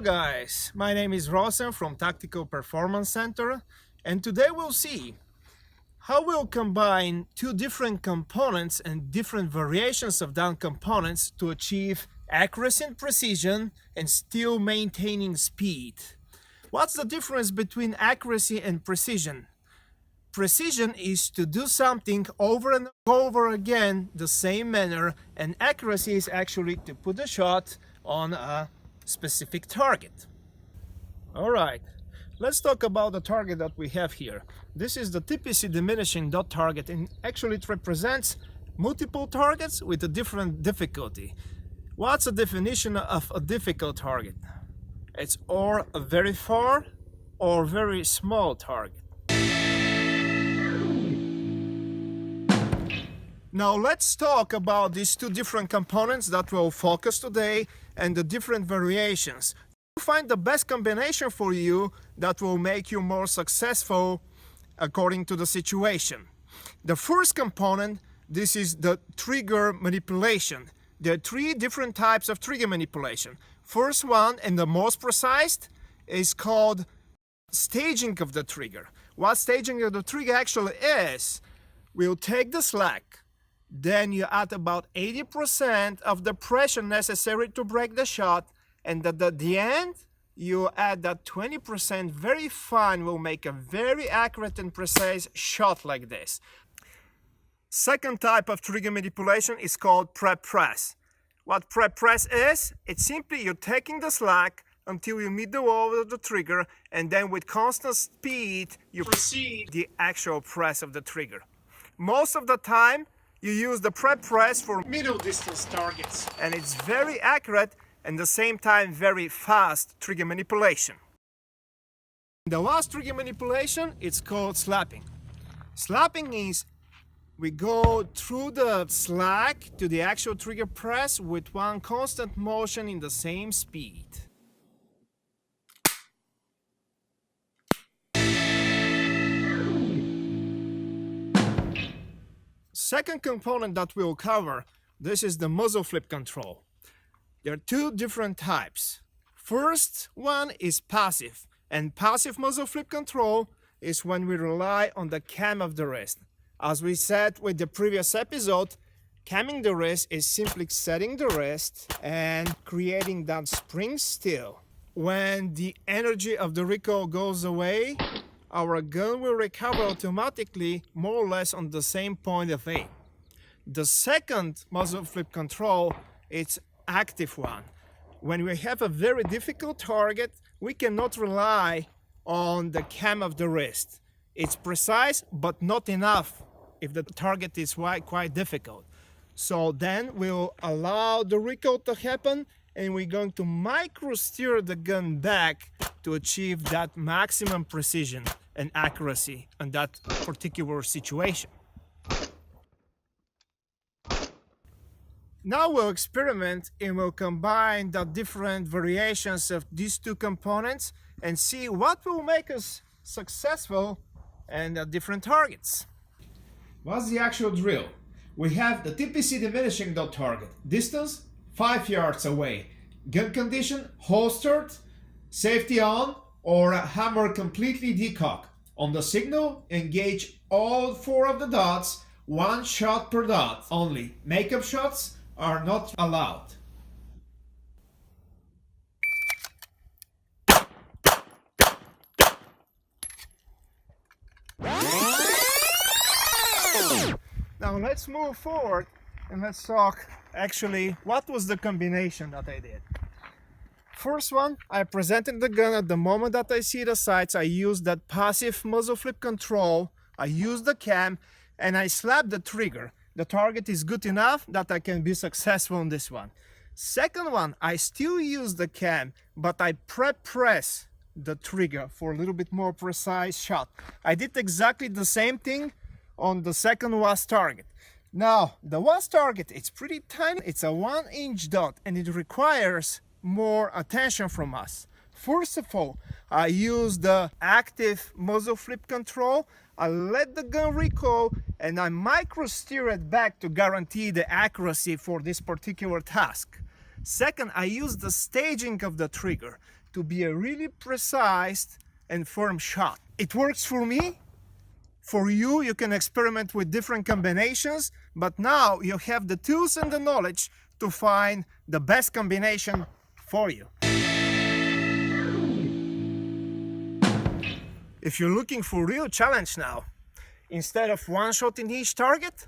guys, my name is Rosshooting from Tactical Performance Center, and today we'll see how we'll combine two different components and different variations of that components to achieve accuracy and precision and still maintaining speed. What's the difference between accuracy and precision? Precision is to do something over and over again the same manner, and accuracy is actually to put a shot on a specific target. Alright, let's talk about the target that we have here. This is the TPC diminishing dot target, and actually it represents multiple targets with a different difficulty. What's the definition of a difficult target? It's or a very far or very small target. Now let's talk about these two different components that we'll focus today and the different variations. Find the best combination for you that will make you more successful according to the situation. The first component, this is the trigger manipulation. There are three different types of trigger manipulation. First one, and the most precise, is called staging of the trigger. What staging of the trigger actually is, we'll take the slack, then you add about 80% of the pressure necessary to break the shot, and at the end you add that 20% very fine will make a very accurate and precise shot like this. Second type of trigger manipulation is called prep press. What prep press is, it's simply you're taking the slack until you meet the wall of the trigger, and then with constant speed you proceed the actual press of the trigger. Most of the time you use the prep press for middle distance targets, and it's very accurate and at the same time very fast trigger manipulation. The last trigger manipulation, it's called slapping. Slapping is we go through the slack to the actual trigger press with one constant motion in the same speed. Second component that we'll cover, this is the muzzle flip control. There are two different types. First one is passive, and passive muzzle flip control is when we rely on the cam of the wrist. As we said with the previous episode, camming the wrist is simply setting the wrist and creating that spring still. When the energy of the recoil goes away, our gun will recover automatically more or less on the same point of aim. The second muzzle flip control, it's active one. When we have a very difficult target, we cannot rely on the cam of the wrist. It's precise but not enough if the target is quite difficult. So then we'll allow the recoil to happen, and we're going to micro steer the gun back to achieve that maximum precision and accuracy in that particular situation. Now we'll experiment and we'll combine the different variations of these two components and see what will make us successful and at different targets. What's the actual drill? We have the TPC diminishing dot target. Distance 5 yards away. Gun condition holstered, safety on, or hammer completely decock. On the signal, engage all 4 of the dots, 1 shot per dot only. Makeup shots are not allowed. Now let's move forward and let's talk actually what was the combination that I did. First one, I presented the gun at the moment that I see the sights. I used that passive muzzle flip control. I used the cam and I slapped the trigger. The target is good enough that I can be successful on this one. Second one, I still use the cam, but I prep press the trigger for a little bit more precise shot. I did exactly the same thing on the second WAS target. Now, the WAS target, it's pretty tiny. It's a 1-inch dot and it requires more attention from us. First of all, I use the active muzzle flip control. I let the gun recoil and I micro steer it back to guarantee the accuracy for this particular task. Second, I use the staging of the trigger. to be a really precise and firm shot. It works for me. For you, you can experiment with different combinations, but now you have the tools and the knowledge to find the best combination for you. If you're looking for real challenge now, instead of one shot in each target,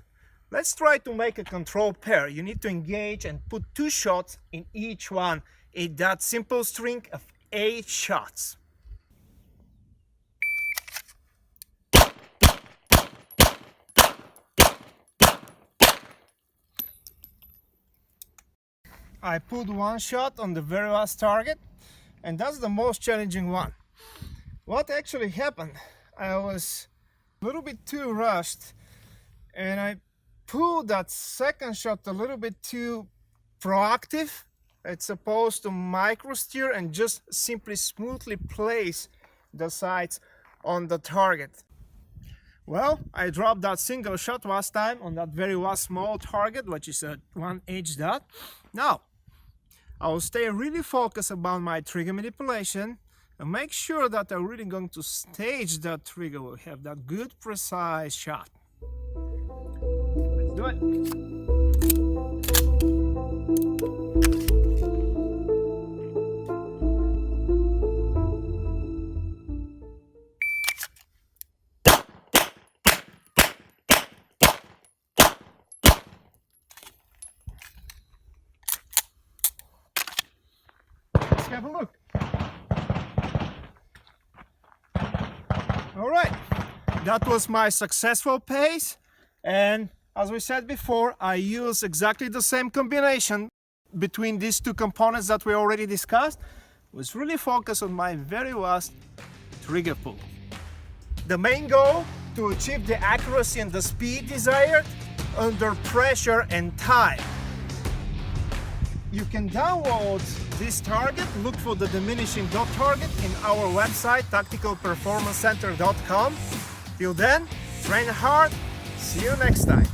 let's try to make a control pair. You need to engage and put 2 shots in each one in that simple string of 8 shots. I put 1 shot on the very last target, and that's the most challenging one. What actually happened? I was a little bit too rushed, and I pulled that second shot a little bit too proactive. It's supposed to micro steer and just simply smoothly place the sights on the target. Well, I dropped that single shot last time on that very last small target, which is a 1H dot. Now, I will stay really focused about my trigger manipulation and make sure that I'm really going to stage that trigger. We'll have that good, precise shot. Let's do it. Let's have a look. All right, that was my successful pace, and as we said before, I use exactly the same combination between these 2 components that we already discussed. Was really focused on my very last trigger pull. The main goal, to achieve the accuracy and the speed desired under pressure and time. You can download this target, look for the Diminishing Dot target in our website, tacticalperformancecenter.com. Till then, train hard. See you next time.